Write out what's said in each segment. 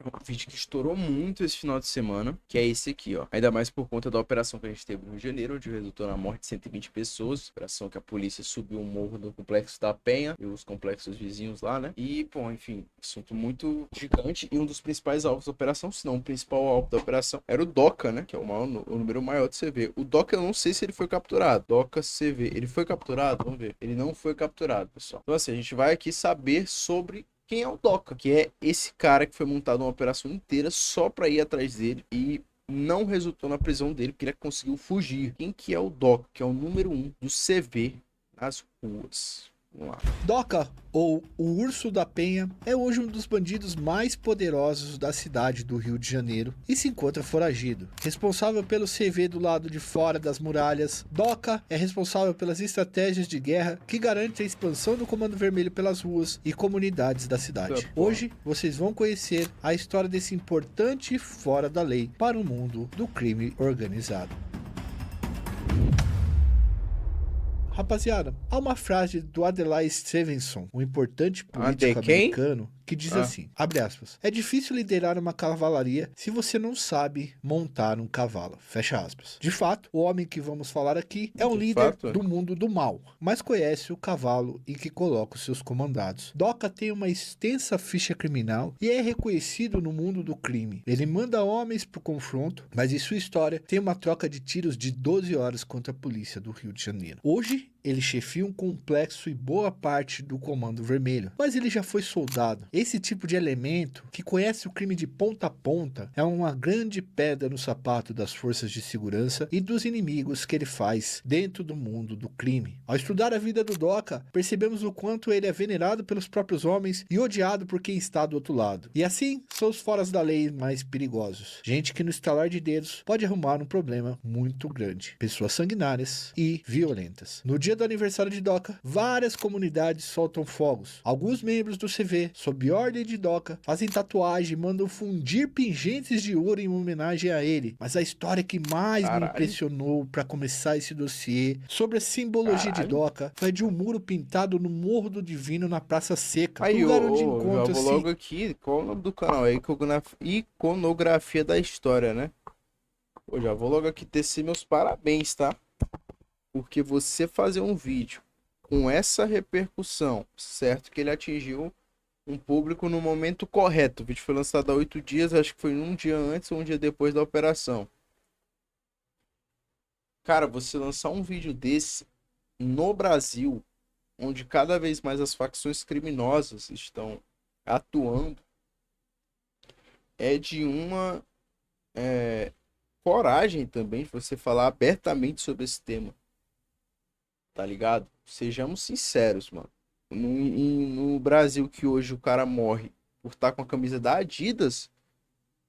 Um vídeo que estourou muito esse final de semana, que é esse aqui, ó. Ainda mais por conta da operação que a gente teve no Rio de Janeiro, onde resultou na morte de 120 pessoas. Operação que a polícia subiu um morro do Complexo da Penha e os complexos vizinhos lá, né? E, pô, enfim, assunto muito gigante. E um dos principais alvos da operação, se não o principal alvo da operação, era o Doca, né? Que é o número maior do CV. O Doca, eu não sei se ele foi capturado. Doca CV, ele foi capturado? Vamos ver. Ele não foi capturado, pessoal. Então, assim, a gente vai aqui saber sobre quem é o Doca, que é esse cara que foi montado uma operação inteira só pra ir atrás dele e não resultou na prisão dele, porque ele conseguiu fugir. Quem que é o Doca, que é o número 1 do CV nas ruas? Vamos lá. Doca, ou o Urso da Penha, é hoje um dos bandidos mais poderosos da cidade do Rio de Janeiro e se encontra foragido. Responsável pelo CV do lado de fora das muralhas, Doca é responsável pelas estratégias de guerra que garantem a expansão do Comando Vermelho pelas ruas e comunidades da cidade. Hoje, vocês vão conhecer a história desse importante fora da lei para o mundo do crime organizado. Rapaziada, há uma frase do Adlai Stevenson, um importante De político quem? americano, que diz Ah, assim, abre aspas, é difícil liderar uma cavalaria se você não sabe montar um cavalo, fecha aspas. De fato, o homem que vamos falar aqui é um de líder fato. do mundo do mal, mas conhece o cavalo e que coloca os seus comandados. Doca tem uma extensa ficha criminal e é reconhecido no mundo do crime. Ele manda homens pro confronto, mas em sua história tem uma troca de tiros de 12 horas contra a polícia do Rio de Janeiro. Hoje, ele chefia um complexo e boa parte do Comando Vermelho, mas ele já foi soldado. Esse tipo de elemento, que conhece o crime de ponta a ponta, é uma grande pedra no sapato das forças de segurança e dos inimigos que ele faz dentro do mundo do crime. Ao estudar a vida do Doca, percebemos o quanto ele é venerado pelos próprios homens e odiado por quem está do outro lado. E assim, são os foras da lei mais perigosos. Gente que no estalar de dedos pode arrumar um problema muito grande. Pessoas sanguinárias e violentas. No dia do aniversário de Doca, várias comunidades soltam fogos. Alguns membros do CV, sob ordem de Doca, fazem tatuagem e mandam fundir pingentes de ouro em homenagem a ele. Mas a história que mais me Caralho, impressionou para começar esse dossiê sobre a simbologia de caralho. Doca foi de um muro pintado no Morro do Divino na Praça Seca, Aí, lugar onde já vou encontra-se. logo aqui. Qual é o nome do canal? É Iconografia da História, né? Pô, já vou logo aqui tecer meus parabéns, tá? Porque você fazer um vídeo com essa repercussão, certo? Que ele atingiu um público no momento correto. O vídeo foi lançado há 8 dias, acho que foi um dia antes ou um dia depois da operação. Cara, você lançar um vídeo desse no Brasil, onde cada vez mais as facções criminosas estão atuando, é de uma coragem também de você falar abertamente sobre esse tema, tá ligado? Sejamos sinceros, mano. No Brasil que hoje o cara morre por estar com a camisa da Adidas,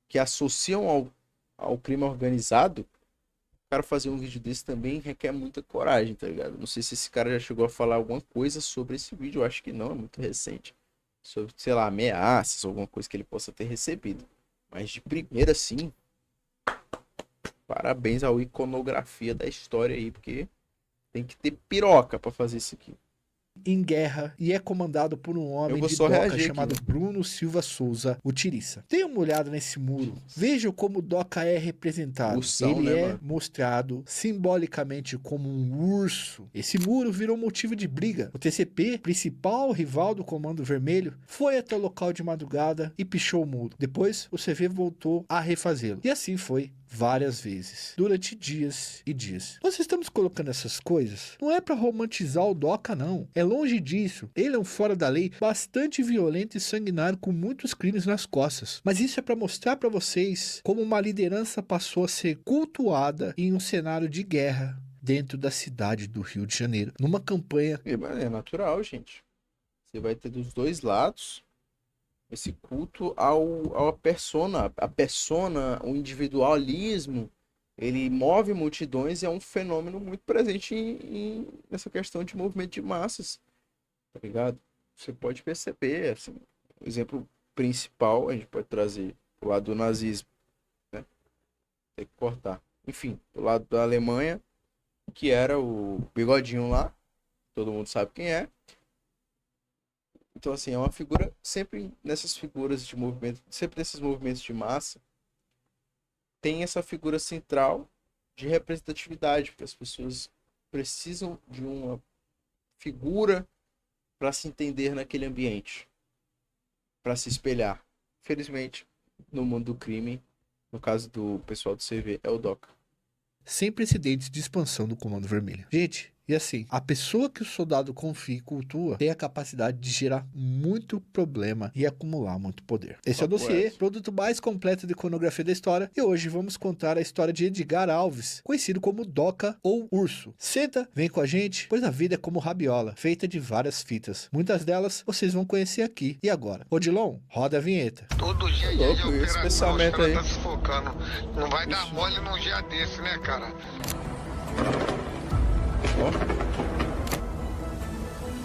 que associam ao crime organizado, o cara fazer um vídeo desse também requer muita coragem, tá ligado? Não sei se esse cara já chegou a falar alguma coisa sobre esse vídeo, eu acho que não, é muito recente. Sobre, sei lá, ameaças, alguma coisa que ele possa ter recebido. Mas de primeira, sim, parabéns ao iconografia da história aí, porque tem que ter piroca pra fazer isso aqui. Em guerra e é comandado por um Eu homem vou de só Doca reagir aqui, chamado né? Bruno Silva Souza, o Tiriça. Dê uma olhada nesse muro. Veja como Doca é representado. Ursão, Ele né, é mano? mostrado simbolicamente como um urso. Esse muro virou motivo de briga. O TCP, principal rival do Comando Vermelho, foi até o local de madrugada e pichou o muro. Depois, o CV voltou a refazê-lo. E assim foi várias vezes, durante dias e dias. Nós estamos colocando essas coisas, não é para romantizar o Doca não, é longe disso. Ele é um fora da lei, bastante violento e sanguinário, com muitos crimes nas costas. Mas isso é para mostrar para vocês como uma liderança passou a ser cultuada em um cenário de guerra dentro da cidade do Rio de Janeiro, numa campanha. É natural, gente. Você vai ter dos dois lados esse culto ao persona, a persona, o individualismo, ele move multidões e é um fenômeno muito presente nessa questão de movimento de massas, tá ligado? Você pode perceber, assim, o exemplo principal a gente pode trazer o lado do nazismo, né? Tem que cortar. Enfim, do lado da Alemanha, que era o bigodinho lá, todo mundo sabe quem é. Então, assim, é uma figura, sempre nessas figuras de movimento, sempre nesses movimentos de massa, tem essa figura central de representatividade, porque as pessoas precisam de uma figura para se entender naquele ambiente, para se espelhar. Felizmente, no mundo do crime, no caso do pessoal do CV, é o DOCA. Sem precedentes de expansão do Comando Vermelho. Gente, e assim, a pessoa que o soldado confia e cultua tem a capacidade de gerar muito problema e acumular muito poder. Esse é o Papo dossiê, reto. produto mais completo de iconografia da história, e hoje vamos contar a história de Edgar Alves, conhecido como Doca ou Urso. Senta, vem com a gente, pois a vida é como rabiola, feita de várias fitas. Muitas delas vocês vão conhecer aqui. E agora? Odilon, roda a vinheta. Todo Tá dia de louco, e esse operação, os pensamento caras aí? tá sufocando. Não vai dar Isso. mole num dia desse, né, cara? Ó.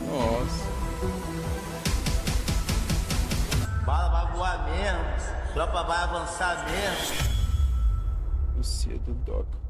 Nossa. Bala vai voar mesmo, tropa vai avançar mesmo. O C do DOCA.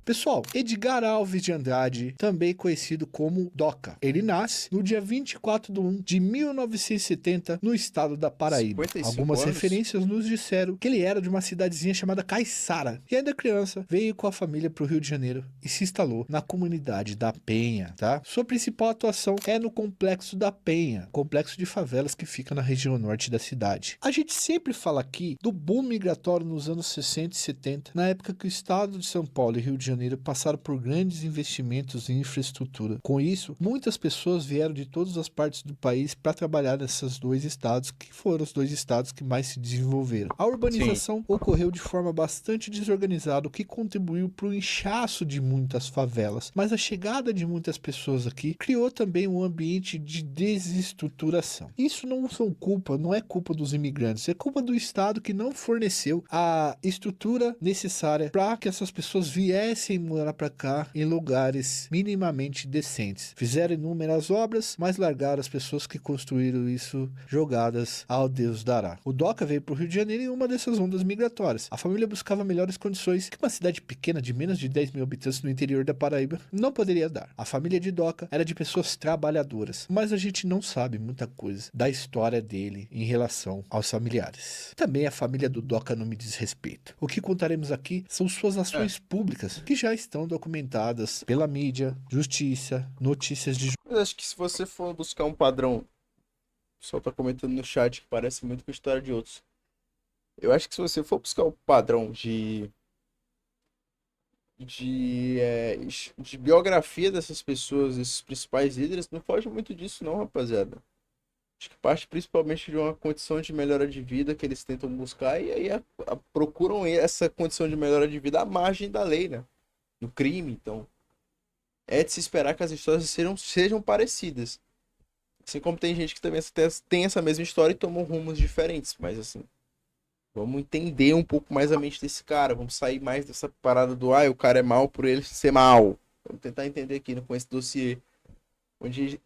Pessoal, Edgar Alves de Andrade, também conhecido como Doca. Ele nasce no dia 24 de 1 de 1970, no estado da Paraíba. 55 Algumas anos? referências nos disseram que ele era de uma cidadezinha chamada Caiçara. E ainda criança, veio com a família para o Rio de Janeiro e se instalou na comunidade da Penha, tá? Sua principal atuação é no Complexo da Penha, complexo de favelas que fica na região norte da cidade. A gente sempre fala aqui do boom migratório nos anos 60 e 70, na época que o estado de São Paulo e Rio de Janeiro passaram por grandes investimentos em infraestrutura. Com isso, muitas pessoas vieram de todas as partes do país para trabalhar nesses dois estados, que foram os dois estados que mais se desenvolveram. A urbanização ocorreu de forma bastante desorganizada, o que contribuiu para o inchaço de muitas favelas. Mas a chegada de muitas pessoas aqui criou também um ambiente de desestruturação. Isso não é culpa dos imigrantes, é culpa do estado que não forneceu a estrutura necessária para que essas pessoas viessem morar para cá em lugares minimamente decentes. Fizeram inúmeras obras, mas largaram as pessoas que construíram isso jogadas ao Deus dará. O Doca veio para o Rio de Janeiro em uma dessas ondas migratórias. A família buscava melhores condições que uma cidade pequena de menos de 10 mil habitantes no interior da Paraíba não poderia dar. A família de Doca era de pessoas trabalhadoras, mas a gente não sabe muita coisa da história dele em relação aos familiares. Também a família do Doca não me diz respeito. O que contaremos aqui são suas ações públicas, que já estão documentadas pela mídia, justiça, notícias de... Mas acho que se você for buscar um padrão, o pessoal tá comentando no chat que parece muito com a história de outros. Eu acho que se você for buscar o padrão de biografia dessas pessoas, esses principais líderes, não foge muito disso não, rapaziada. Acho que parte principalmente de uma condição de melhora de vida que eles tentam buscar e aí procuram essa condição de melhora de vida à margem da lei, né? Do crime, então. É de se esperar que as histórias sejam parecidas. Assim como tem gente que também tem essa mesma história e tomam rumos diferentes, mas assim, vamos entender um pouco mais a mente desse cara, vamos sair mais dessa parada do, o cara é mal por ele ser mal. Vamos tentar entender aqui com esse dossiê,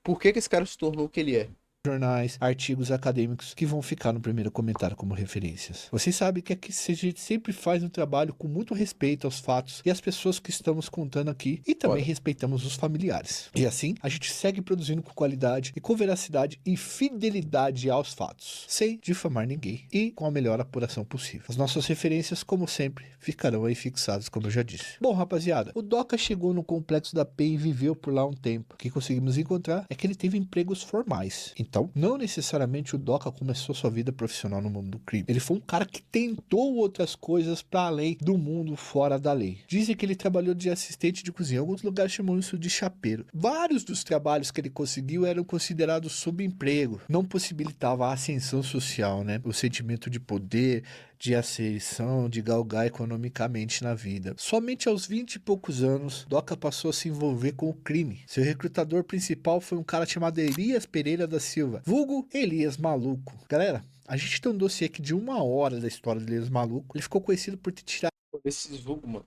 por que esse cara se tornou o que ele é. jornais, artigos acadêmicos que vão ficar no primeiro comentário como referências. Vocês sabem que aqui a gente sempre faz um trabalho com muito respeito aos fatos e às pessoas que estamos contando aqui e também Foda. respeitamos os familiares. E assim, a gente segue produzindo com qualidade e com veracidade e fidelidade aos fatos, sem difamar ninguém e com a melhor apuração possível. As nossas referências, como sempre, ficarão aí fixadas, como eu já disse. Bom, rapaziada, o Doca chegou no Complexo da Penha e viveu por lá um tempo. O que conseguimos encontrar é que ele teve empregos formais. Então, não necessariamente o Doca começou sua vida profissional no mundo do crime. Ele foi um cara que tentou outras coisas para além do mundo fora da lei. Dizem que ele trabalhou de assistente de cozinha. Em alguns lugares chamam isso de chapeiro. Vários dos trabalhos que ele conseguiu eram considerados subemprego. Não possibilitava a ascensão social, né? O sentimento de poder, de ascensão, de galgar economicamente na vida. Somente aos 20 e poucos anos, Doca passou a se envolver com o crime. Seu recrutador principal foi um cara chamado Elias Pereira da Silva, vulgo Elias Maluco. Galera, a gente tem um dossiê aqui de 1 hora da história do Elias Maluco. Ele ficou conhecido por ter tirado Esses vulgo, mano.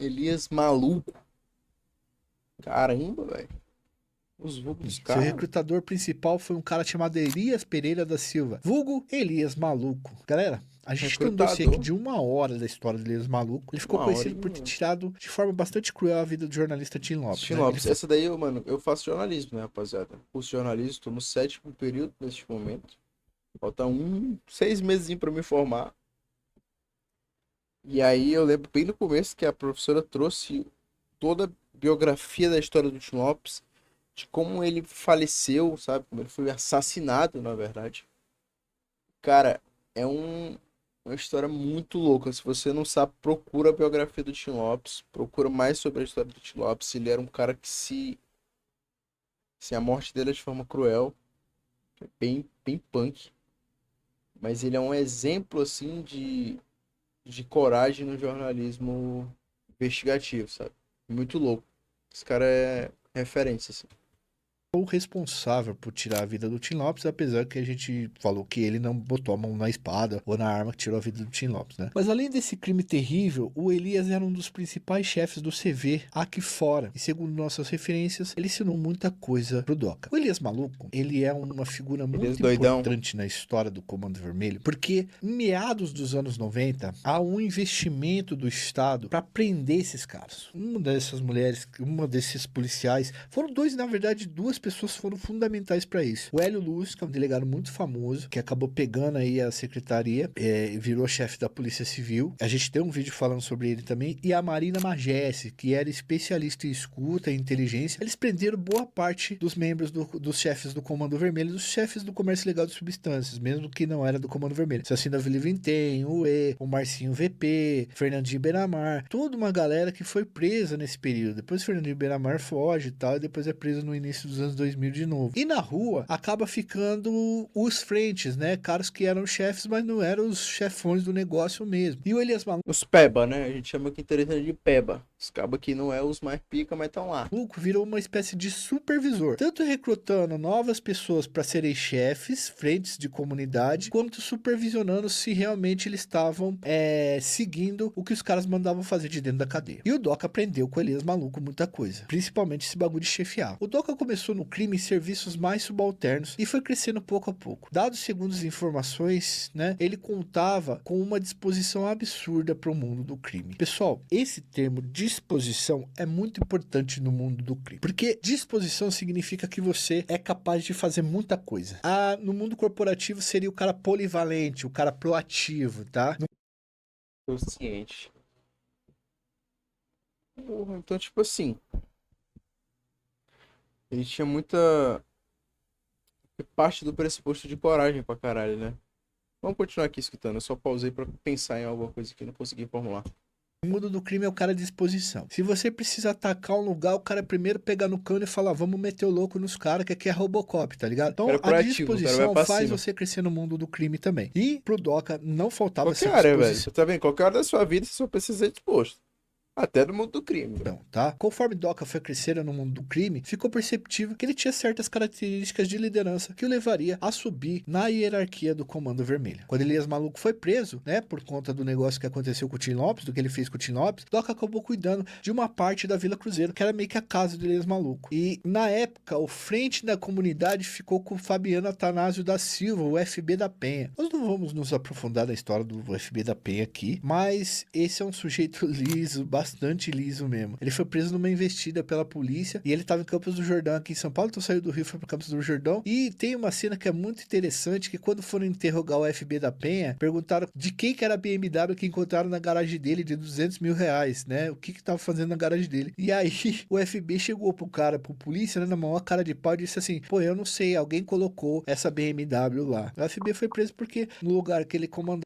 Elias maluco. Caramba, velho. Os vulgos dos Seu caras. recrutador principal foi um cara chamado Elias Pereira da Silva, vulgo Elias Maluco. Galera, a gente tem um dossiê aqui Recrutador. de 1 hora da história do Elias Maluco. Ele ficou Uma conhecido hora por e- ter tirado de forma bastante cruel a vida do jornalista Tim Lopes. Tim né? Lopes. Ele Essa daí, mano, eu faço jornalismo, né, rapaziada? Curso de jornalismo, tô no 7º período neste momento. Falta 6 meses pra me formar. E aí eu lembro bem no começo que a professora trouxe toda a biografia da história do Tim Lopes, de como ele faleceu, sabe? Como ele foi assassinado, na verdade. Cara, é uma história muito louca. Se você não sabe, procura a biografia do Tim Lopes, procura mais sobre a história do Tim Lopes. Ele era um cara que se a morte dele é de forma cruel, é bem punk, mas ele é um exemplo assim de coragem no jornalismo investigativo, sabe? Muito louco. Esse cara é referência, assim. o responsável por tirar a vida do Tim Lopes, apesar que a gente falou que ele não botou a mão na espada ou na arma que tirou a vida do Tim Lopes, né? Mas além desse crime terrível, o Elias era um dos principais chefes do CV aqui fora. E segundo nossas referências, ele ensinou muita coisa pro Doca. O Elias Maluco, ele é uma figura muito doidão. importante na história do Comando Vermelho, porque em meados dos anos 90, há um investimento do Estado para prender esses caras. Uma dessas mulheres, uma desses policiais, foram dois, na verdade, duas pessoas foram fundamentais para isso. O Hélio Luz, que é um delegado muito famoso, que acabou pegando aí a secretaria, virou chefe da Polícia Civil. A gente tem um vídeo falando sobre ele também. E a Marina Magesse, que era especialista em escuta e inteligência. Eles prenderam boa parte dos membros dos chefes do Comando Vermelho, dos chefes do comércio legal de substâncias, mesmo que não era do Comando Vermelho. Assim, Davi Vintém, o E, o Marcinho VP, Fernandinho Benamar, toda uma galera que foi presa nesse período. Depois Fernandinho Benamar foge e tal, e depois é preso no início dos anos 2000 de novo. E na rua acaba ficando os frentes, né? Caras que eram chefes, mas não eram os chefões do negócio mesmo. E o Elias Os peba, né? A gente chama aqui interessante de peba. Os cabos que não é os mais pica, mas estão lá. Maluco virou uma espécie de supervisor, tanto recrutando novas pessoas para serem chefes, frentes de comunidade, quanto supervisionando se realmente eles estavam seguindo o que os caras mandavam fazer de dentro da cadeia. E o Doca aprendeu com o Elias Maluco muita coisa, principalmente esse bagulho de chefiar. O Doca começou no crime em serviços mais subalternos e foi crescendo pouco a pouco. Dados segundo as informações, né, ele contava com uma disposição absurda para o mundo do crime. Pessoal, esse termo disposição é muito importante no mundo do crime, porque disposição significa que você é capaz de fazer muita coisa. No mundo corporativo seria o cara polivalente, o cara proativo, tá? Tô ciente. Porra, então, tipo assim, ele tinha muita parte do pressuposto de coragem pra caralho, né? Vamos continuar aqui escutando. Eu só pausei pra pensar em alguma coisa que eu não consegui formular. O mundo do crime é o cara de disposição. Se você precisa atacar um lugar, o cara primeiro pegar no cano e falar, vamos meter o louco nos caras, que aqui é Robocop, tá ligado? Então, Cara a proativo, o cara disposição vai pra faz cima. você crescer no mundo do crime também. E pro Doca não faltava Qualquer essa área, velho. disposição. Você tá vendo? Qualquer área da sua vida, você só precisa ser disposto. Até no mundo do crime. Não, tá? Conforme Doca foi crescendo no mundo do crime, ficou perceptível que ele tinha certas características de liderança que o levaria a subir na hierarquia do Comando Vermelho. Quando Elias Maluco foi preso, né, por conta do negócio que aconteceu com o Tim Lopes, do que ele fez com o Tim Lopes, Doca acabou cuidando de uma parte da Vila Cruzeiro, que era meio que a casa do Elias Maluco. E, na época, o frente da comunidade ficou com o Fabiano Atanásio da Silva, o FB da Penha. Nós não vamos nos aprofundar na história do FB da Penha aqui, mas esse é um sujeito liso, bastante liso mesmo. Ele foi preso numa investida pela polícia e ele estava em Campos do Jordão aqui em São Paulo, então saiu do Rio, foi para Campos do Jordão. E tem uma cena que é muito interessante, que quando foram interrogar o FB da Penha, perguntaram de quem que era a BMW que encontraram na garagem dele de 200 mil reais, né? O que que tava fazendo na garagem dele. E aí o FB chegou pro cara, pro polícia, né, na maior cara de pau e disse assim, pô, eu não sei, alguém colocou essa BMW lá. O FB foi preso porque no lugar que ele comandava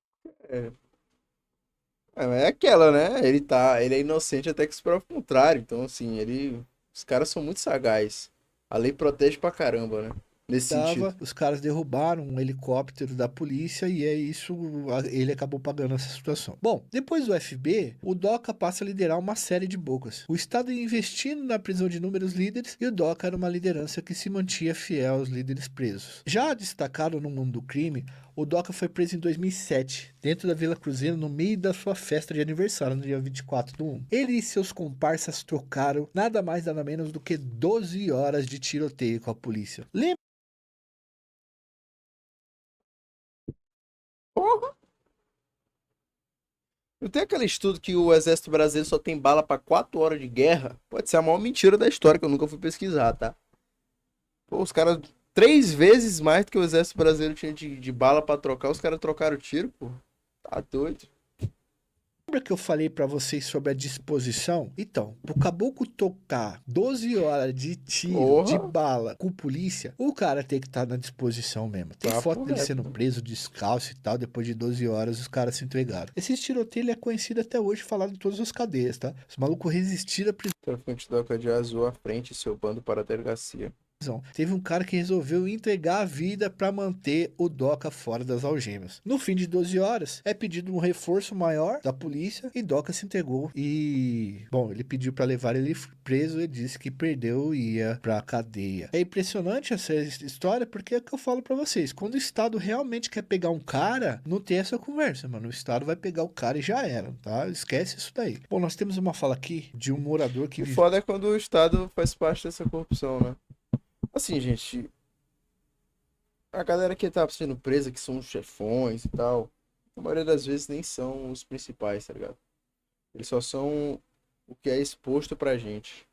É aquela, né? Ele é inocente até que se prove o contrário. Então, assim, os caras são muito sagazes. A lei protege pra caramba, né? Nesse sentido. Os caras derrubaram um helicóptero da polícia e é isso, ele acabou pagando essa situação. Bom, depois do FB, o DOCA passa a liderar uma série de bocas. O Estado ia investindo na prisão de inúmeros líderes e o DOCA era uma liderança que se mantinha fiel aos líderes presos. Já destacado no mundo do crime, o DOCA foi preso em 2007, dentro da Vila Cruzeiro, no meio da sua festa de aniversário, no dia 24/1. Ele e seus comparsas trocaram nada mais nada menos do que 12 horas de tiroteio com a polícia. Porra! Não tem aquele estudo que o exército brasileiro só tem bala pra 4 horas de guerra? Pode ser a maior mentira da história, que eu nunca fui pesquisar, tá? Pô, os caras, 3 vezes mais do que o exército brasileiro tinha de bala pra trocar, os caras trocaram o tiro, pô. Tá doido. Lembra que eu falei pra vocês sobre a disposição? Então, pro caboclo tocar 12 horas de tiro, Porra. de bala com polícia, o cara tem que estar na disposição mesmo. Tem Tá foto dele correto. sendo preso, descalço e tal, depois de 12 horas os caras se entregaram. Esse tiroteio ele é conhecido até hoje, falado em todas as cadeias, tá? Os malucos resistiram à prisão. Traficante DOCA de azul à frente, seu bando para a delegacia. Teve um cara que resolveu entregar a vida para manter o DOCA fora das algemas. No fim de 12 horas, é pedido um reforço maior da polícia e DOCA se entregou. E, bom, ele pediu para levar ele preso, ele disse que perdeu e ia pra cadeia. É impressionante essa história porque é o que eu falo para vocês. Quando o Estado realmente quer pegar um cara, não tem essa conversa, mano. O Estado vai pegar o cara e já era, tá? Esquece isso daí. Bom, nós temos uma fala aqui de um morador que O foda é quando o Estado faz parte dessa corrupção, né? Assim, gente, a galera que tá sendo presa, que são os chefões e tal, a maioria das vezes nem são os principais, tá ligado? Eles só são o que é exposto pra gente.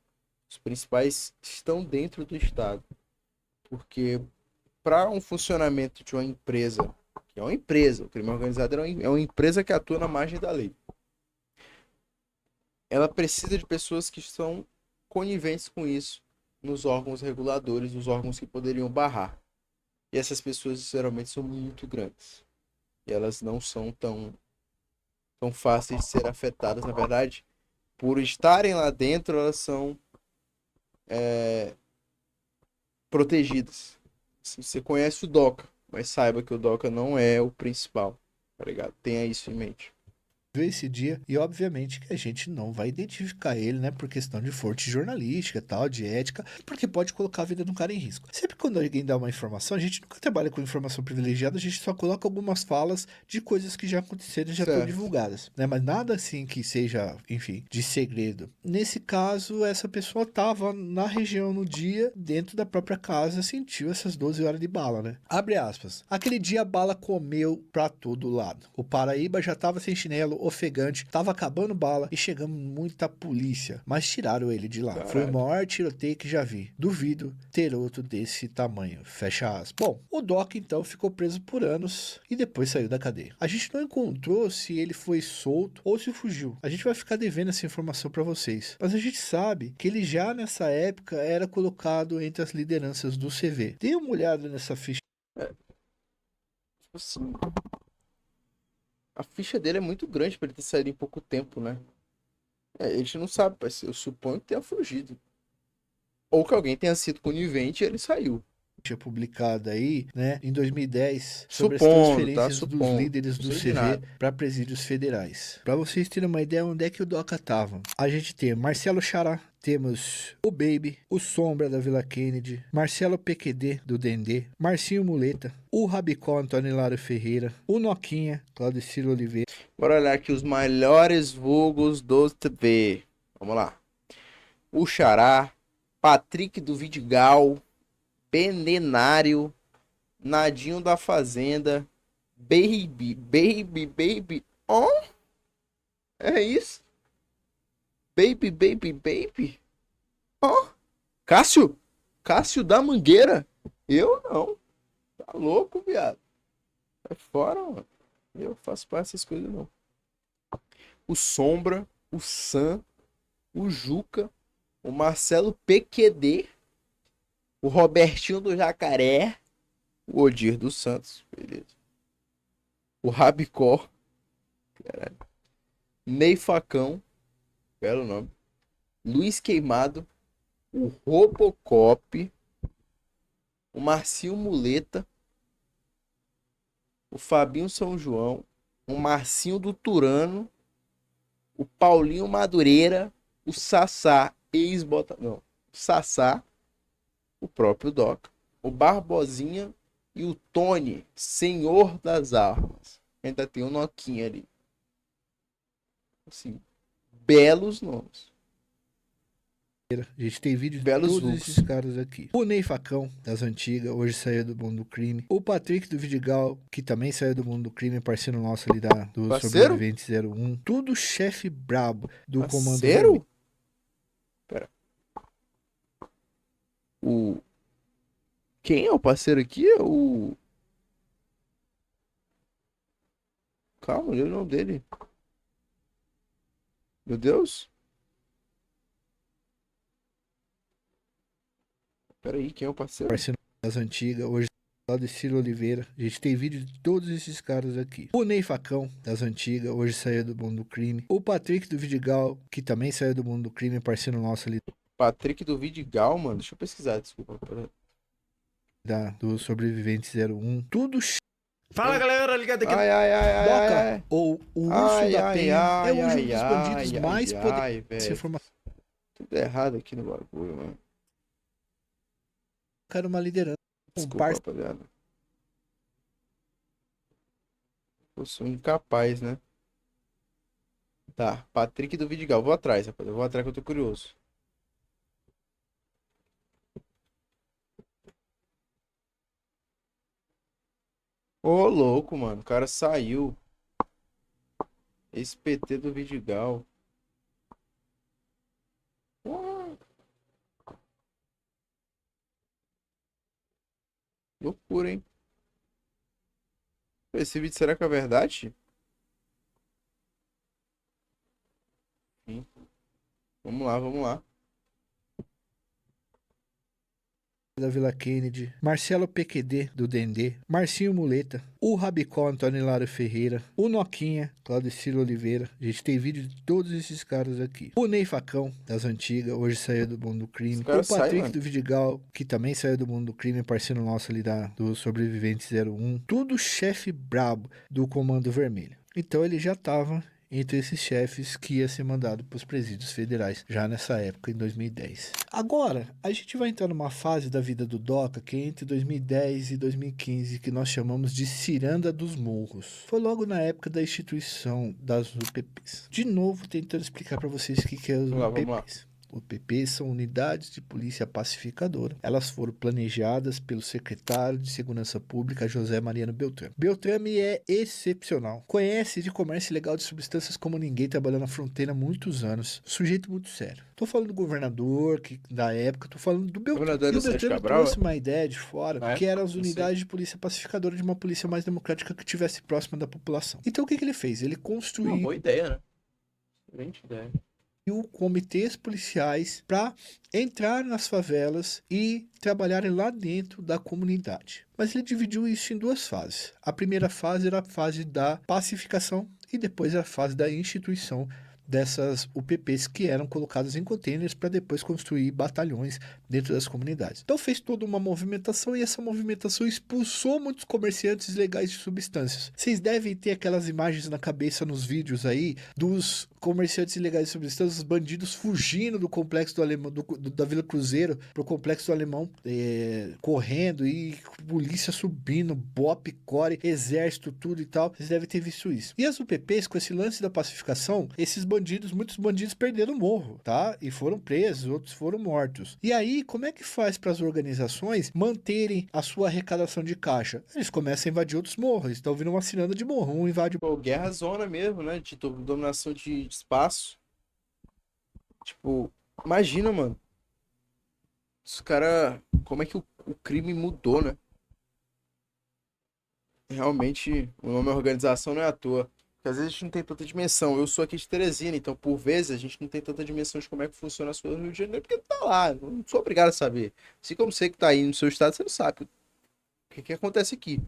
Os principais estão dentro do Estado. Porque para um funcionamento de uma empresa, que é uma empresa, o crime organizado é uma empresa que atua na margem da lei. Ela precisa de pessoas que são coniventes com isso nos órgãos reguladores, nos órgãos que poderiam barrar. E essas pessoas geralmente são muito grandes. E elas não são tão fáceis de ser afetadas. Na verdade, por estarem lá dentro, elas são protegidas. Você conhece o DOCA, mas saiba que o DOCA não é o principal, tá ligado? Tenha isso em mente. esse dia e obviamente que a gente não vai identificar ele, né, por questão de forte jornalística, tal, de ética, porque pode colocar a vida do cara em risco. Sempre quando alguém dá uma informação, a gente nunca trabalha com informação privilegiada, a gente só coloca algumas falas de coisas que já aconteceram e já estão Certo. divulgadas, né, mas nada assim que seja, enfim, de segredo. Nesse caso, essa pessoa tava na região no dia, dentro da própria casa, sentiu essas 12 horas de bala, né? Abre aspas. Aquele dia a bala comeu pra todo lado. O Paraíba já tava sem chinelo, ofegante, tava acabando bala e chegamos muita polícia, mas tiraram ele de lá. Caralho. Foi o maior tiroteio que já vi. Duvido ter outro desse tamanho. Fecha aspas. Bom, o Doc então ficou preso por anos e depois saiu da cadeia. A gente não encontrou se ele foi solto ou se fugiu. A gente vai ficar devendo essa informação para vocês. Mas a gente sabe que ele já nessa época era colocado entre as lideranças do CV. Dê uma olhada nessa ficha. Tipo assim, a ficha dele é muito grande pra ele ter saído em pouco tempo, né? A gente não sabe, mas eu suponho que tenha fugido. Ou que alguém tenha sido conivente e ele saiu. Publicada aí, né, em 2010, sobre Supondo, as tá? transferências dos Supondo. líderes do Não sei de CV nada. para presídios federais. Para vocês terem uma ideia onde é que o Doca tava. A gente tem Marcelo Xará, temos o Baby, o Sombra da Vila Kennedy, Marcelo PQD do Dendê, Marcinho Muleta, o Rabicó Antônio Hilário Ferreira, o Noquinha, Claudiciro Oliveira. Bora olhar aqui os melhores vulgos do TV. Vamos lá. O Xará, Patrick do Vidigal, Penenário, Nadinho da Fazenda, Baby. Oh? É isso? Baby. Oh? Cássio da Mangueira? Eu não. Tá louco, viado. Sai fora, mano. Eu faço parte dessas coisas, não. O Sombra, o Sam, o Juca, o Marcelo PQD, o Robertinho do Jacaré, o Odir dos Santos, beleza. O Rabicó, caralho. Ney Facão, belo nome. Luiz Queimado, o Robocop, o Marcinho Muleta, o Fabinho São João, o Marcinho do Turano, o Paulinho Madureira, o Sassá, ex-bota... Não, o Sassá, o próprio Doca, o Barbosinha e o Tony, Senhor das Armas. Ainda tem um Noquinha ali. Assim, belos nomes. A gente tem vídeo de Belos todos looks. esses caras aqui. O Ney Facão, das antigas, hoje saiu do mundo do crime. O Patrick do Vidigal, que também saiu do mundo do crime, parceiro nosso ali do Parceiro? Sobrevivente 01. Tudo chefe brabo do Comando Parceiro? Vermelho. Pera. O... Quem é o parceiro aqui? É o... Calma, olha o nome dele. Meu Deus. Pera aí, quem é o parceiro? Parceiro das antigas, hoje lá de Ciro Oliveira. A gente tem vídeo de todos esses caras aqui. O Ney Facão, das antigas, hoje saiu do mundo do crime. O Patrick do Vidigal, que também saiu do mundo do crime, parceiro nosso ali Patrick do Vidigal, mano. Deixa eu pesquisar, desculpa. do Sobrevivente 01. Tudo Fala galera, ligado aqui. Ai, ai, ai, ai, Doca, ai. ou o Urso Ai, da ai, Penha, é ai, hoje um ai, dos bandidos ai, mais ai, poderosos dessa velho. informação. Tudo errado aqui no bagulho, mano. Cara, uma liderança. Um Desculpa, parceiro rapaziada. Eu sou incapaz, né? Tá, Patrick do Vidigal. Vou atrás, rapaziada. Vou atrás que eu tô curioso. Ô, louco, mano. O cara saiu. Esse PT do Vidigal. Ué. Loucura, hein? Esse vídeo será que é verdade? Sim. Vamos lá, vamos lá. da Vila Kennedy, Marcelo PQD do Dendê, Marcinho Muleta, o Rabicó Antônio Hilário Ferreira, o Noquinha, Claudiciro Oliveira. A gente tem vídeo de todos esses caras aqui. O Ney Facão, das antigas, hoje saiu do mundo do crime. O Patrick do Vidigal, que também saiu do mundo do crime, parceiro nosso ali do Sobrevivente 01. Tudo chefe brabo do Comando Vermelho. Então ele já tava entre esses chefes que ia ser mandado para os presídios federais, já nessa época, em 2010. Agora, a gente vai entrar numa fase da vida do Doca que é entre 2010 e 2015, que nós chamamos de Ciranda dos Morros. Foi logo na época da instituição das UPPs. De novo, tentando explicar para vocês o que é os UPPs. UPPs são unidades de polícia pacificadora. Elas foram planejadas pelo secretário de Segurança Pública, José Mariano Beltrame. Beltrame é excepcional. Conhece de comércio ilegal de substâncias como ninguém, trabalhando na fronteira há muitos anos. Sujeito muito sério. Tô falando do governador da época, tô falando do Beltrame. E o Beltrame trouxe uma ideia de fora, que eram as unidades de polícia pacificadora, de uma polícia mais democrática que estivesse próxima da população. Então o que ele fez? Ele construiu... Uma boa ideia, né? Excelente ideia. Comitês policiais para entrar nas favelas e trabalharem lá dentro da comunidade. Mas ele dividiu isso em duas fases. A primeira fase era a fase da pacificação e depois a fase da instituição dessas UPPs que eram colocadas em containers para depois construir batalhões dentro das comunidades. Então fez toda uma movimentação e essa movimentação expulsou muitos comerciantes ilegais de substâncias. Vocês devem ter aquelas imagens na cabeça nos vídeos aí dos comerciantes ilegais de substâncias, os bandidos fugindo do complexo do Alemão, da Vila Cruzeiro pro complexo do Alemão, correndo e polícia subindo, BOP, CORE, exército, tudo e tal. Vocês devem ter visto isso. E as UPPs, com esse lance da pacificação, muitos bandidos perderam o morro, tá? E foram presos, outros foram mortos. E aí, como é que faz para as organizações manterem a sua arrecadação de caixa? Eles começam a invadir outros morros, eles estão vindo uma ciranda de morro, um invade... Pô, guerra zona mesmo, né? De dominação de espaço. Tipo, imagina, mano. Os caras... Como é que o crime mudou, né? Realmente, o nome organização não é à toa. Porque às vezes a gente não tem tanta dimensão. Eu sou aqui de Teresina, então por vezes a gente não tem tanta dimensão de como é que funciona as coisas no Rio de Janeiro, porque tá lá. Não sou obrigado a saber. Assim como você que tá aí no seu estado, você não sabe o que acontece aqui.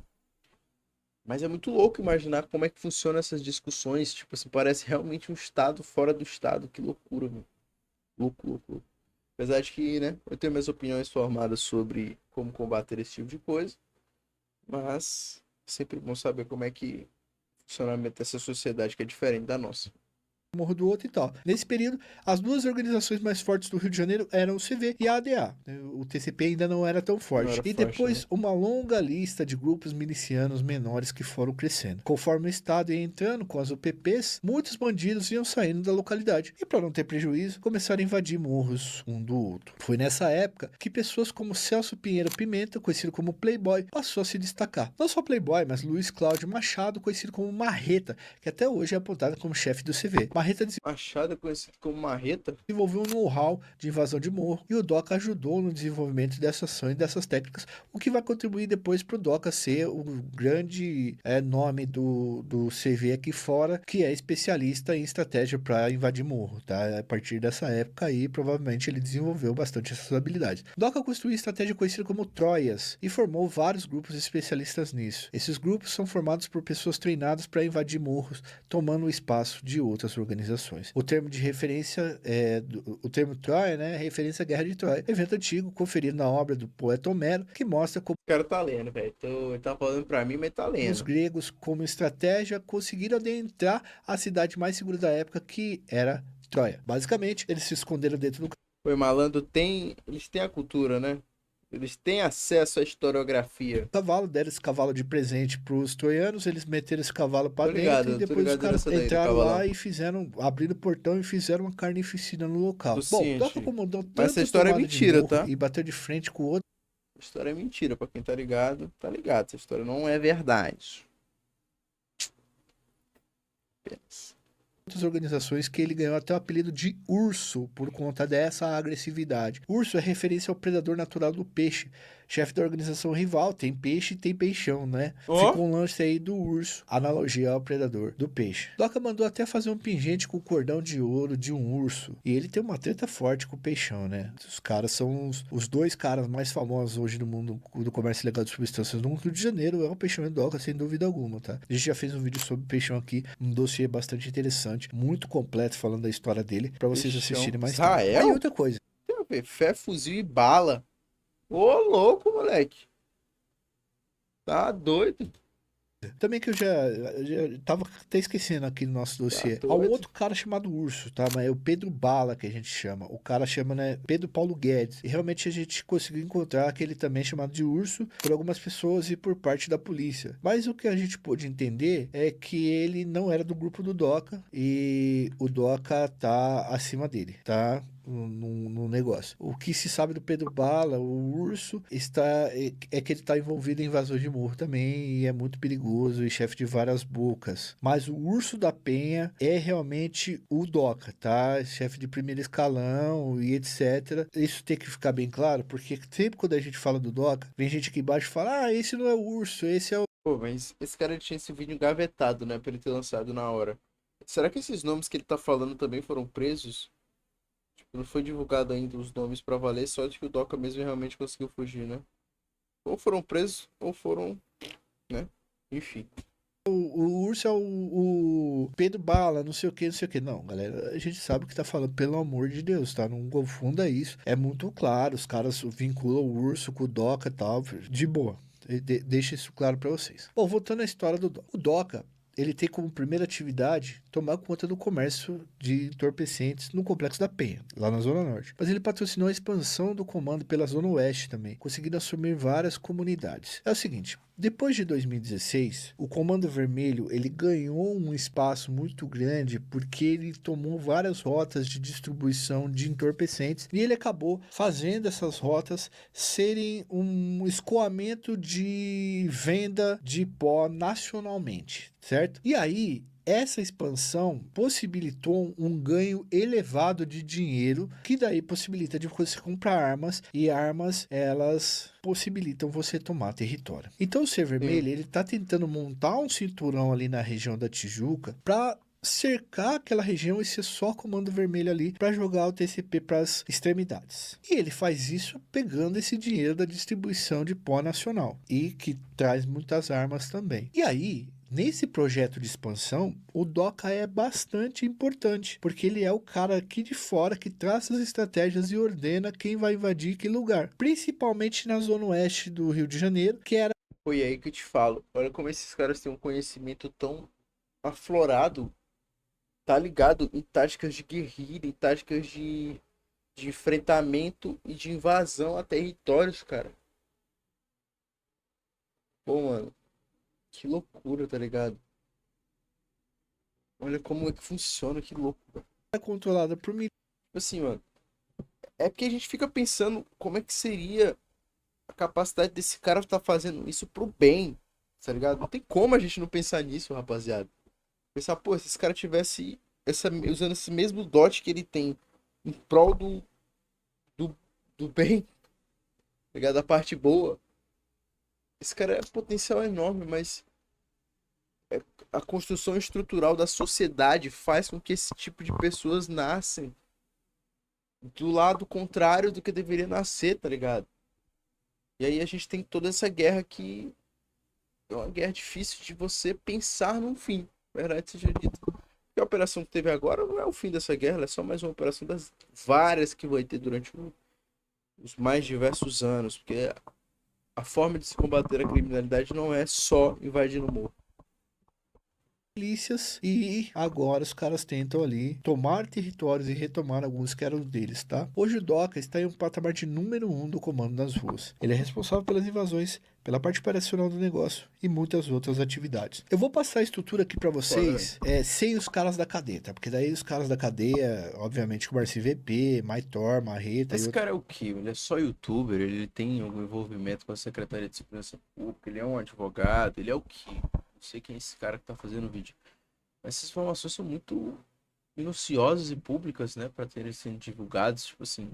Mas é muito louco imaginar como é que funcionam essas discussões. Tipo assim, parece realmente um estado fora do estado. Que loucura, mano. Louco, louco, louco. Apesar de que, né, eu tenho minhas opiniões formadas sobre como combater esse tipo de coisa, mas sempre bom saber como é que o funcionamento dessa sociedade que é diferente da nossa. Morro do outro e tal. Nesse período, as duas organizações mais fortes do Rio de Janeiro eram o CV e a ADA. O TCP ainda não era tão forte. Não era E forte, depois, né? uma longa lista de grupos milicianos menores que foram crescendo. Conforme o Estado ia entrando com as UPPs, muitos bandidos iam saindo da localidade. E para não ter prejuízo, começaram a invadir morros um do outro. Foi nessa época que pessoas como Celso Pinheiro Pimenta, conhecido como Playboy, passou a se destacar. Não só Playboy, mas Luiz Cláudio Machado, conhecido como Marreta, que até hoje é apontado como chefe do CV. Marreta Machado é conhecido como Marreta. desenvolveu um know-how de invasão de morro e o DOCA ajudou no desenvolvimento dessa ação e dessas técnicas, o que vai contribuir depois para o DOCA ser o grande nome do CV aqui fora, que é especialista em estratégia para invadir morro, tá? A partir dessa época aí, provavelmente ele desenvolveu bastante essas habilidades. O DOCA construiu estratégia conhecida como Troias e formou vários grupos especialistas nisso. Esses grupos são formados por pessoas treinadas para invadir morros, tomando o espaço de outras organizações. O termo de referência o termo Troia, né, é referência à Guerra de Troia, evento antigo conferido na obra do poeta Homero, que mostra como O cara tá lendo, velho. Ele tá falando pra mim, mas tá os lendo. gregos, como estratégia, conseguiram adentrar a cidade mais segura da época, que era Troia. Basicamente, eles se esconderam dentro do Foi malandro, eles têm a cultura, né? Eles têm acesso à historiografia. cavalo, deram esse cavalo de presente para os troianos, eles meteram esse cavalo para dentro e Tô depois os ligado caras nessa daí, do entraram lá cavalão. e abriram o portão e fizeram uma carnificina no local. Tô Bom, ciente. Doca comandou Mas tanta essa história é tomada de mentira, morro tá? e bateu de frente com o outro. A história é mentira, pra quem tá ligado, tá ligado. Essa história não é verdade. Apenas. Outras organizações que ele ganhou até o apelido de Urso por conta dessa agressividade. Urso é referência ao predador natural do peixe. Chefe da organização rival, tem peixe e tem peixão, né? Ó. Ficou um lance aí do urso, analogia ao predador do peixe. Doca mandou até fazer um pingente com cordão de ouro de um urso. E ele tem uma treta forte com o peixão, né? Os caras são os dois caras mais famosos hoje no mundo do comércio ilegal de substâncias no Rio de Janeiro. É o Peixão e o Doca, sem dúvida alguma, tá? A gente já fez um vídeo sobre o Peixão aqui, um dossiê bastante interessante, muito completo, falando da história dele, pra vocês Peixão. assistirem mais tarde. Israel? Aí outra coisa. Tem a ver, fé, fuzil e bala. Ô, louco, moleque. Tá doido. Também que eu já tava até esquecendo aqui no nosso dossiê. Tá Há um doido. outro cara chamado Urso, tá? Mas é o Pedro Bala que a gente chama. O cara chama, né, Pedro Paulo Guedes. E realmente a gente conseguiu encontrar aquele também chamado de Urso por algumas pessoas e por parte da polícia. Mas o que a gente pôde entender é que ele não era do grupo do Doca e o Doca tá acima dele, tá? No negócio. O que se sabe do Pedro Bala, o Urso, é que ele está envolvido em invasões de morro também e é muito perigoso e chefe de várias bocas. Mas o Urso da Penha é realmente o Doca, tá? Chefe de primeiro escalão e etc. Isso tem que ficar bem claro, porque sempre quando a gente fala do Doca, vem gente aqui embaixo e fala: ah, esse não é o Urso, esse é o... Pô, mas esse cara tinha esse vídeo engavetado, né? Pra ele ter lançado na hora. Será que esses nomes que ele tá falando também foram presos? Tipo, não foi divulgado ainda os nomes pra valer, só de que o Doca mesmo realmente conseguiu fugir, né? Ou foram presos, ou foram, né? Enfim. O Urso é o Pedro Bala, não sei o que, não sei o que. Não, galera, a gente sabe o que tá falando, pelo amor de Deus, tá? Não confunda isso. É muito claro, os caras vinculam o Urso com o Doca e tal, de boa. Deixa isso claro pra vocês. Bom, voltando à história do Doca. O Doca, ele tem como primeira atividade tomar conta do comércio de entorpecentes no Complexo da Penha, lá na Zona Norte. Mas ele patrocinou a expansão do comando pela Zona Oeste também, conseguindo assumir várias comunidades. É o seguinte, depois de 2016, o Comando Vermelho ele ganhou um espaço muito grande porque ele tomou várias rotas de distribuição de entorpecentes e ele acabou fazendo essas rotas serem um escoamento de venda de pó nacionalmente, certo? E aí, essa expansão possibilitou um ganho elevado de dinheiro, que daí possibilita de você comprar armas, e armas, elas possibilitam você tomar território. Então o Ser Vermelho, ele tá tentando montar um cinturão ali na região da Tijuca para cercar aquela região e ser só Comando Vermelho ali para jogar o TCP para as extremidades. E ele faz isso pegando esse dinheiro da distribuição de pó nacional e que traz muitas armas também. E aí Nesse projeto de expansão, o Doca é bastante importante, porque ele é o cara aqui de fora que traça as estratégias e ordena quem vai invadir que lugar, principalmente na zona oeste do Rio de Janeiro, que era Foi aí que eu te falo. Olha como esses caras têm um conhecimento tão aflorado, tá ligado? Em táticas de guerrilha, em táticas de enfrentamento e de invasão a territórios, cara. Pô, mano, que loucura, tá ligado? Olha como é que funciona, que louco. controlada por Tipo assim, mano, é porque a gente fica pensando como é que seria a capacidade desse cara estar fazendo isso pro bem, tá ligado? Não tem como a gente não pensar nisso, rapaziada. Pensar, pô, se esse cara tivesse usando esse mesmo dot que ele tem em prol do, do bem, tá ligado? Da parte boa. Esse cara é potencial enorme, mas a construção estrutural da sociedade faz com que esse tipo de pessoas nascem do lado contrário do que deveria nascer, tá ligado? E aí a gente tem toda essa guerra que é uma guerra difícil de você pensar num fim. Verdade seja dita. E a operação que teve agora não é o fim dessa guerra, ela é só mais uma operação das várias que vai ter durante os mais diversos anos. Porque a forma de se combater a criminalidade não é só invadindo o morro. milícias e agora os caras tentam ali tomar territórios e retomar alguns que eram deles, tá? Hoje o Doca está em um patamar de número 1 do comando das ruas. Ele é responsável pelas invasões, pela parte operacional do negócio e muitas outras atividades. Eu vou passar a estrutura aqui para vocês sem os caras da cadeia, tá? Porque daí os caras da cadeia, obviamente com o Marci VP, Maitor, Marreta Esse cara é o quê? Ele é só youtuber? Ele tem algum envolvimento com a Secretaria de Segurança Pública? Ele é um advogado? Ele é o quê? Não sei quem é esse cara que tá fazendo o vídeo. Mas essas informações são muito minuciosas e públicas, né? Pra terem sido divulgadas. Tipo assim,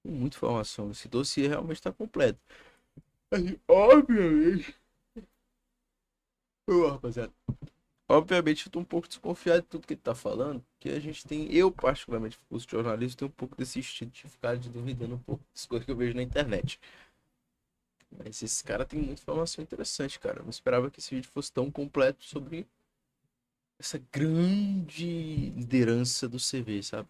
tem muita informação. Esse dossiê realmente tá completo. Aí, obviamente. Ô, rapaziada. Obviamente eu tô um pouco desconfiado de tudo que ele tá falando. Porque a gente tem, eu particularmente, curso de jornalismo, tenho um pouco desse instinto de ficar duvidando um pouco das coisas que eu vejo na internet. Mas esse cara tem muita informação interessante, cara. Eu não esperava que esse vídeo fosse tão completo sobre essa grande liderança do CV, sabe?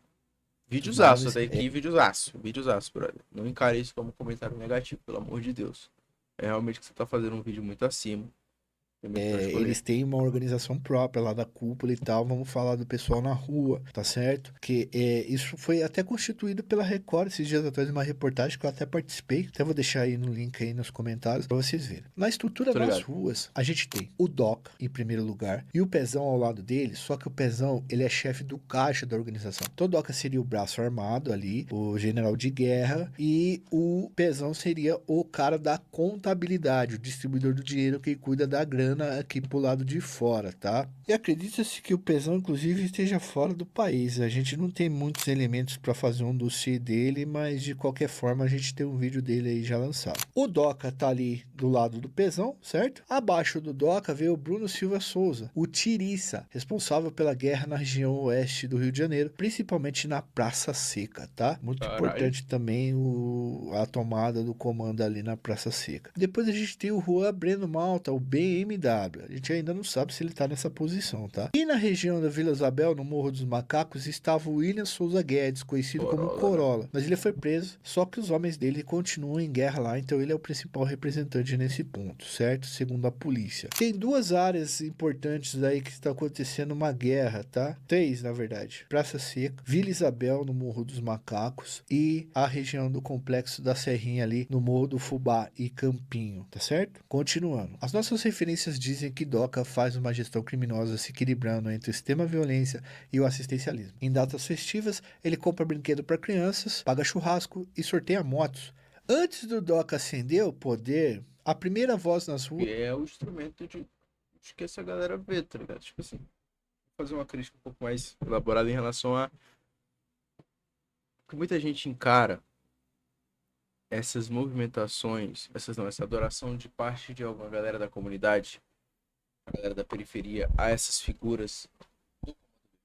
Videozaço, até aqui, videozaço. Videozaço, brother. Não encare isso como um comentário negativo, pelo amor de Deus. É realmente que você tá fazendo um vídeo muito acima. Tem muito pra escolher. eles têm uma organização própria lá da cúpula e tal. Vamos falar do pessoal na rua, tá certo? Que isso foi até constituído pela Record esses dias atrás, uma reportagem que eu até participei. Até vou deixar aí no link aí nos comentários pra vocês verem. Na estrutura das ruas, a gente tem o Doca em primeiro lugar e o Pezão ao lado dele. Só que o Pezão, ele é chefe do caixa da organização. Então o Doca seria o braço armado ali, o general de guerra, e o Pezão seria o cara da contabilidade, o distribuidor do dinheiro que cuida da grana aqui pro lado de fora, tá? E acredita-se que o Pezão, inclusive, esteja fora do país. A gente não tem muitos elementos para fazer um dossiê dele, mas de qualquer forma a gente tem um vídeo dele aí já lançado. O Doca tá ali do lado do Pezão, certo? Abaixo do Doca veio o Bruno Silva Souza, o Tiriça, responsável pela guerra na região oeste do Rio de Janeiro, principalmente na Praça Seca, tá? Muito importante também a tomada do comando ali na Praça Seca. Depois a gente tem o Juan Breno Malta, o BMW. A gente ainda não sabe se ele tá nessa posição, tá? E na região da Vila Isabel, no Morro dos Macacos, estava o William Souza Guedes, conhecido como Corolla. Mas ele foi preso, só que os homens dele continuam em guerra lá, então ele é o principal representante nesse ponto, certo? Segundo a polícia. Tem duas áreas importantes aí que está acontecendo uma guerra, tá? Três, na verdade. Praça Seca, Vila Isabel, no Morro dos Macacos, e a região do Complexo da Serrinha ali, no Morro do Fubá e Campinho, tá certo? Continuando. As nossas referências dizem que Doca faz uma gestão criminosa se equilibrando entre extrema violência e o assistencialismo. Em datas festivas, ele compra brinquedo para crianças, paga churrasco e sorteia motos. Antes do Doca ascender ao poder, a primeira voz nas ruas... É o instrumento de que essa galera vê, tá ligado? Tipo assim, vou fazer uma crítica um pouco mais elaborada em relação a que muita gente encara essas movimentações, essa adoração de parte de alguma galera da comunidade, a galera da periferia, a essas figuras do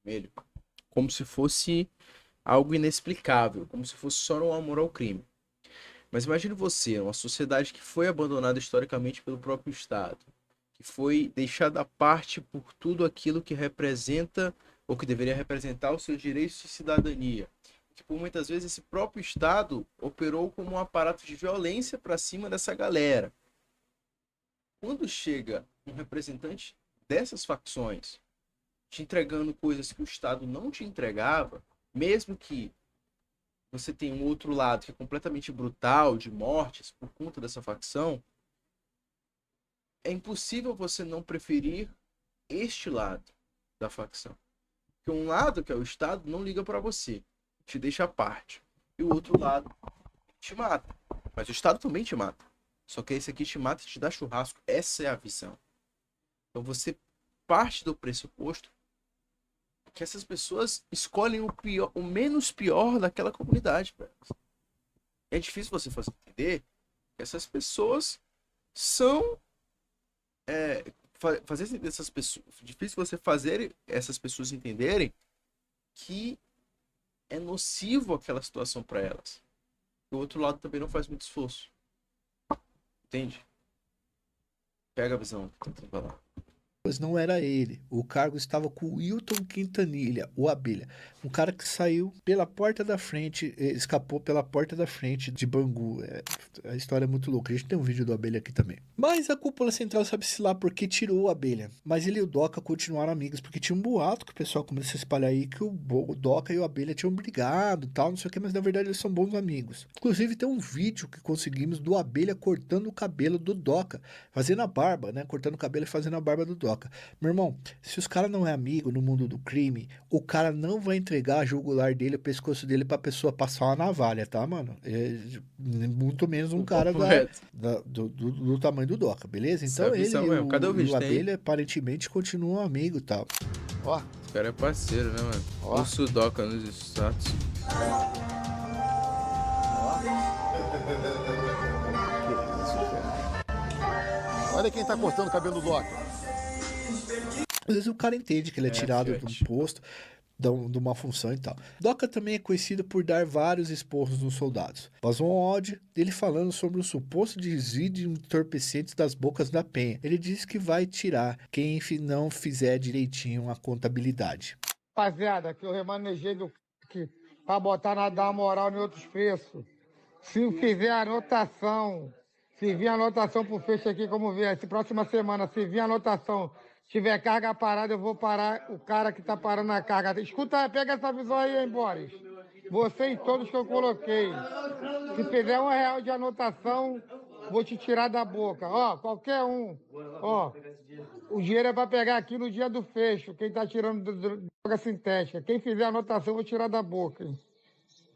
vermelho, como se fosse algo inexplicável, como se fosse só um amor ao crime. Mas imagine você, uma sociedade que foi abandonada historicamente pelo próprio Estado, que foi deixada à parte por tudo aquilo que representa ou que deveria representar os seus direitos de cidadania. Que por muitas vezes esse próprio Estado operou como um aparato de violência para cima dessa galera. Quando chega um representante dessas facções te entregando coisas que o Estado não te entregava, mesmo que você tenha um outro lado que é completamente brutal, de mortes por conta dessa facção, é impossível você não preferir este lado da facção. Porque um lado, que é o Estado, não liga para você, te deixa à parte. E o outro lado te mata. Mas o Estado também te mata. Só que esse aqui te mata e te dá churrasco. Essa é a visão. Então você parte do pressuposto que essas pessoas escolhem o pior, o menos pior daquela comunidade. É difícil você fazer entender que essas pessoas são fazer essas pessoas, difícil você fazer essas pessoas entenderem que é nocivo aquela situação para elas. O outro lado também não faz muito esforço. Entende? Pega a visão, tenta falar. Pois não era ele. O cargo estava com o Wilton Quintanilha, o Abelha. Um cara que saiu pela porta da frente, escapou pela porta da frente de Bangu. A história é muito louca. A gente tem um vídeo do Abelha aqui também. Mas a cúpula central sabe-se lá porque tirou o Abelha. Mas ele e o Doca continuaram amigos, porque tinha um boato que o pessoal começou a espalhar aí que o Doca e o Abelha tinham brigado e tal, não sei o que, mas na verdade eles são bons amigos. Inclusive tem um vídeo que conseguimos do Abelha cortando o cabelo do Doca, fazendo a barba, né? Cortando o cabelo e fazendo a barba do Doca. Meu irmão, se os caras não é amigo no mundo do crime, o cara não vai entregar a jugular dele, o pescoço dele pra pessoa passar uma navalha, tá, mano? Muito menos um cara do tamanho do Doca, beleza? Então Sabe, ele e o Tem? Abelha aparentemente continuam amigos e tal. Ó, Esse cara é parceiro, né, mano? Ó. O Sudoka nos status. olha quem tá cortando o cabelo do Doca. Às vezes o cara entende que ele é tirado de fiote. um posto, de uma função e tal. Doca também é conhecido por dar vários esporros nos soldados. Vazou um áudio dele falando sobre o suposto desvio de entorpecentes das bocas da Penha. Ele diz que vai tirar quem não fizer direitinho a contabilidade. Rapaziada, que eu remanejei do aqui pra botar dar uma moral em outros preços. Se fizer anotação, se vir anotação pro fecho aqui, como vier, se próxima semana, se vir anotação, tiver carga parada, eu vou parar o cara que tá parando a carga. Escuta, pega essa visão aí, hein, Boris? Você e todos que eu coloquei. Se fizer R$1 de anotação, vou te tirar da boca. Ó, qualquer um. Ó, o dinheiro é pra pegar aqui no dia do fecho. Quem tá tirando droga sintética. Quem fizer anotação, eu vou tirar da boca, hein?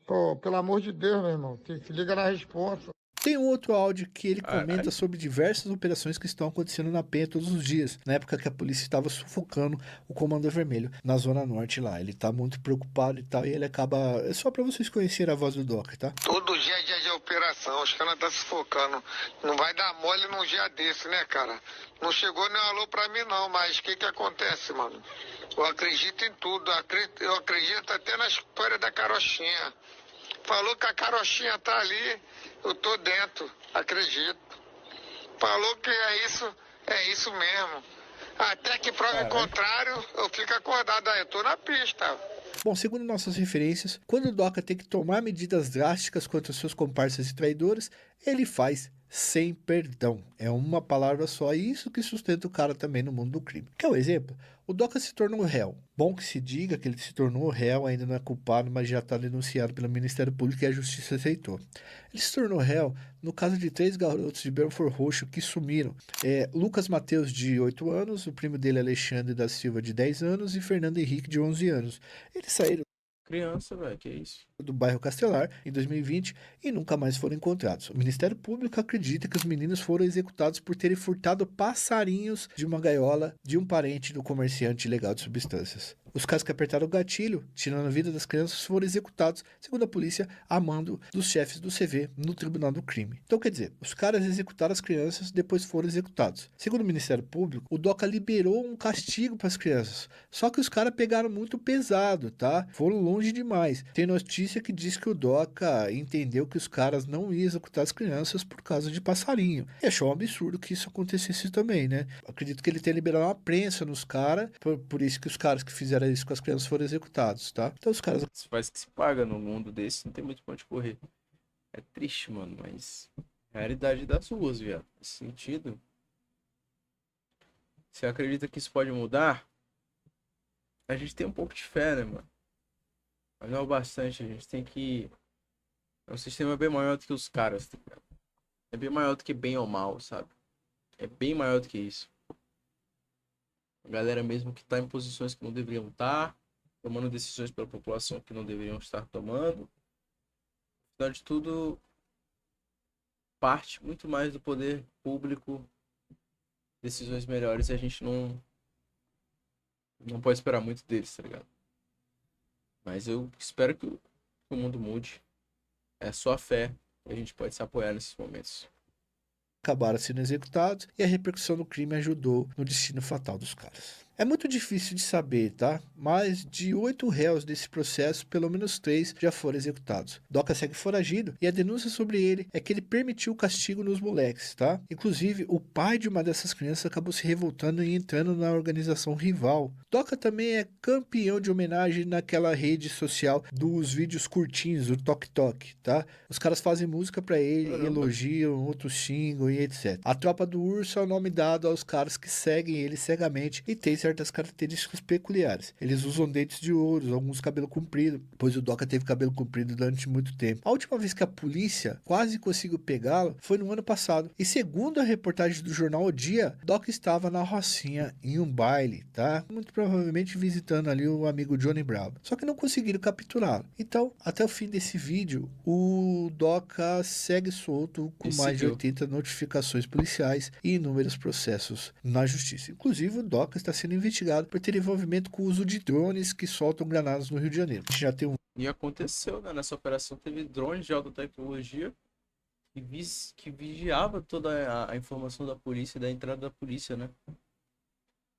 Pô, pelo amor de Deus, meu irmão. Se liga na responsa. Tem um outro áudio que ele comenta sobre diversas operações que estão acontecendo na Penha todos os dias, na época que a polícia estava sufocando o Comando Vermelho na Zona Norte lá. Ele tá muito preocupado e tal, e ele acaba... É só pra vocês conhecerem a voz do Doca, tá? Todo dia é dia de operação, os caras estão se focando. Não vai dar mole num dia desse, né, cara? Não chegou nem alô pra mim, não, mas o que acontece, mano? Eu acredito em tudo, eu acredito até na história da carochinha. Falou que a carochinha tá ali, eu tô dentro, acredito. Falou que é isso mesmo. Até que prove o contrário, eu fico acordado aí, eu tô na pista. Bom, segundo nossas referências, quando o Doca tem que tomar medidas drásticas contra seus comparsas e traidores, ele faz sem perdão. É uma palavra só, e isso que sustenta o cara também no mundo do crime. Quer um exemplo? O Doca se tornou réu. Bom que se diga que ele se tornou réu, ainda não é culpado, mas já está denunciado pelo Ministério Público e a Justiça aceitou. Ele se tornou réu no caso de 3 garotos de Belford Roxo que sumiram. Lucas Mateus, de 8 anos, o primo dele Alexandre da Silva, de 10 anos, e Fernando Henrique, de 11 anos. Eles saíram Criança, velho, que isso? do bairro Castelar em 2020 e nunca mais foram encontrados. O Ministério Público acredita que os meninos foram executados por terem furtado passarinhos de uma gaiola de um parente do comerciante ilegal de substâncias. Os caras que apertaram o gatilho, tirando a vida das crianças, foram executados, segundo a polícia, a mando dos chefes do CV no tribunal do crime. Então, quer dizer, os caras executaram as crianças, depois foram executados. Segundo o Ministério Público, o DOCA liberou um castigo para as crianças. Só que os caras pegaram muito pesado, tá? Foram longe demais. Tem notícia que diz que o DOCA entendeu que os caras não iam executar as crianças por causa de passarinho. E achou um absurdo que isso acontecesse também, né? Acredito que ele tenha liberado uma prensa nos caras, por isso que os caras que fizeram isso com as crianças foram executados, tá? Então os caras... Se faz que se paga no mundo desse, não tem muito pra onde correr. É triste, mano, mas... é a realidade das ruas, viado. Nesse sentido... você acredita que isso pode mudar? A gente tem um pouco de fé, né, mano? Mas não é o bastante, a gente tem que... é um sistema bem maior do que os caras, tá ligado? É bem maior do que bem ou mal, sabe? É bem maior do que isso. A galera mesmo que tá em posições que não deveriam estar, tomando decisões pela população que não deveriam estar tomando. Afinal de tudo, parte muito mais do poder público, decisões melhores, e a gente não pode esperar muito deles, tá ligado? Mas eu espero que o mundo mude. É só a fé que a gente pode se apoiar nesses momentos. acabaram sendo executados e a repercussão do crime ajudou no destino fatal dos caras. É muito difícil de saber, tá? Mas de 8 réus desse processo, pelo menos 3 já foram executados. Doca segue foragido e a denúncia sobre ele é que ele permitiu o castigo nos moleques, tá? Inclusive, o pai de uma dessas crianças acabou se revoltando e entrando na organização rival. Doca também é campeão de homenagem naquela rede social dos vídeos curtinhos, do Tok Tok, tá? Os caras fazem música pra ele, elogiam, outros xingam e etc. A Tropa do Urso é o nome dado aos caras que seguem ele cegamente e tem certas características peculiares. Eles usam dentes de ouro, alguns cabelo comprido, pois o Doca teve cabelo comprido durante muito tempo. A última vez que a polícia quase conseguiu pegá-lo foi no ano passado. E segundo a reportagem do jornal O Dia, Doca estava na Rocinha em um baile, tá? Muito provavelmente visitando ali o amigo Johnny Bravo. Só que não conseguiram capturá-lo. Então, até o fim desse vídeo, o Doca segue solto com mais de 80 notificações policiais e inúmeros processos na justiça. Inclusive, o Doca está sendo investigado por ter envolvimento com o uso de drones que soltam granadas no Rio de Janeiro. A gente já tem um... E aconteceu, né? Nessa operação teve drones de alta tecnologia que vigiava toda a informação da polícia, da entrada da polícia, né?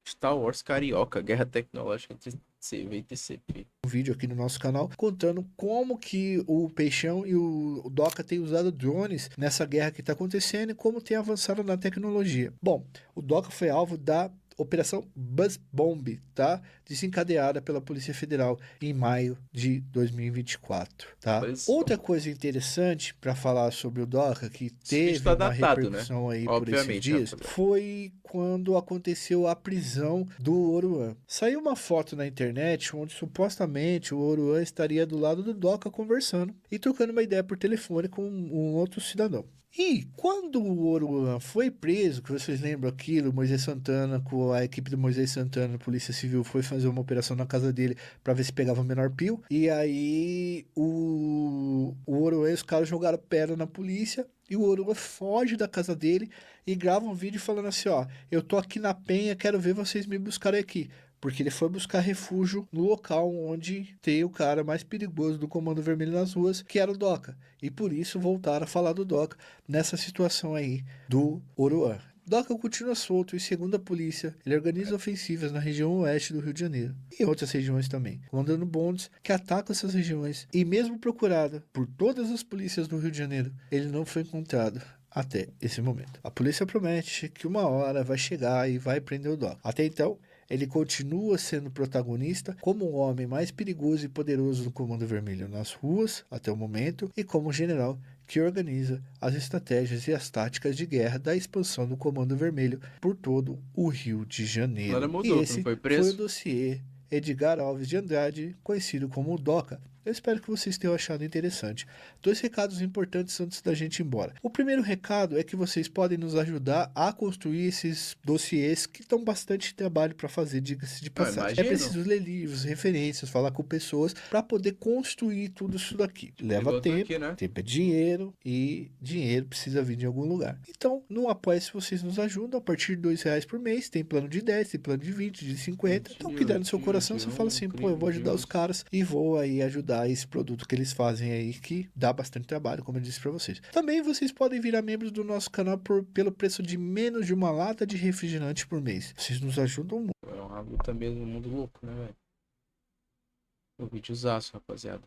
Star Wars Carioca, Guerra Tecnológica entre CV e TCP. Um vídeo aqui no nosso canal contando como que o Peixão e o Doca têm usado drones nessa guerra que está acontecendo e como tem avançado na tecnologia. Bom, o Doca foi alvo da Operação Buzz Bomb, tá? Desencadeada pela Polícia Federal em maio de 2024, tá? Outra coisa interessante para falar sobre o Doca, que teve uma repercussão, né? Aí por esses dias, foi quando aconteceu a prisão do Oruan. Saiu uma foto na internet onde supostamente o Oruan estaria do lado do Doca conversando e trocando uma ideia por telefone com um outro cidadão. E quando o Oruan foi preso, que vocês lembram aquilo, Moisés Santana, com a equipe do Moisés Santana, a Polícia Civil, foi fazer uma operação na casa dele para ver se pegava o menor pio. E aí o Oruan e os caras jogaram pedra na polícia. E o Oruan foge da casa dele e grava um vídeo falando assim, ó, eu tô aqui na Penha, quero ver vocês me buscarem aqui. Porque ele foi buscar refúgio no local onde tem o cara mais perigoso do Comando Vermelho nas ruas, que era o Doca. E por isso voltaram a falar do Doca nessa situação aí do Oruan. Doca continua solto e, segundo a polícia, ele organiza ofensivas na região oeste do Rio de Janeiro e outras regiões também, comandando bondes que atacam essas regiões. E mesmo procurado por todas as polícias do Rio de Janeiro, ele não foi encontrado até esse momento. A polícia promete que uma hora vai chegar e vai prender o Doca. Até então, ele continua sendo protagonista como o homem mais perigoso e poderoso do Comando Vermelho nas ruas, até o momento, e como general que organiza as estratégias e as táticas de guerra da expansão do Comando Vermelho por todo o Rio de Janeiro. Mudou, e esse foi o dossiê Edgar Alves de Andrade, conhecido como o Doca. Eu espero que vocês tenham achado interessante. 2 recados importantes antes da gente ir embora. O primeiro recado é que vocês podem nos ajudar a construir esses dossiês que dão bastante trabalho para fazer, diga-se de passagem. É imagino. preciso ler livros, referências, falar com pessoas para poder construir tudo isso daqui. Leva Igual eu tô tempo, aqui, né? tempo é dinheiro e dinheiro precisa vir de algum lugar. Então, no Apoia-se vocês nos ajudam a partir de R$2 por mês. Tem plano de 10, tem plano de 20, de 50. Então, o que der no seu coração, você fala assim, pô, eu vou ajudar os caras e vou aí ajudar esse produto que eles fazem aí, que dá bastante trabalho, como eu disse pra vocês. Também vocês podem virar membros do nosso canal pelo preço de menos de uma lata de refrigerante por mês. Vocês nos ajudam muito. É uma luta mesmo, um mundo louco, né, velho? O videozaço, rapaziada.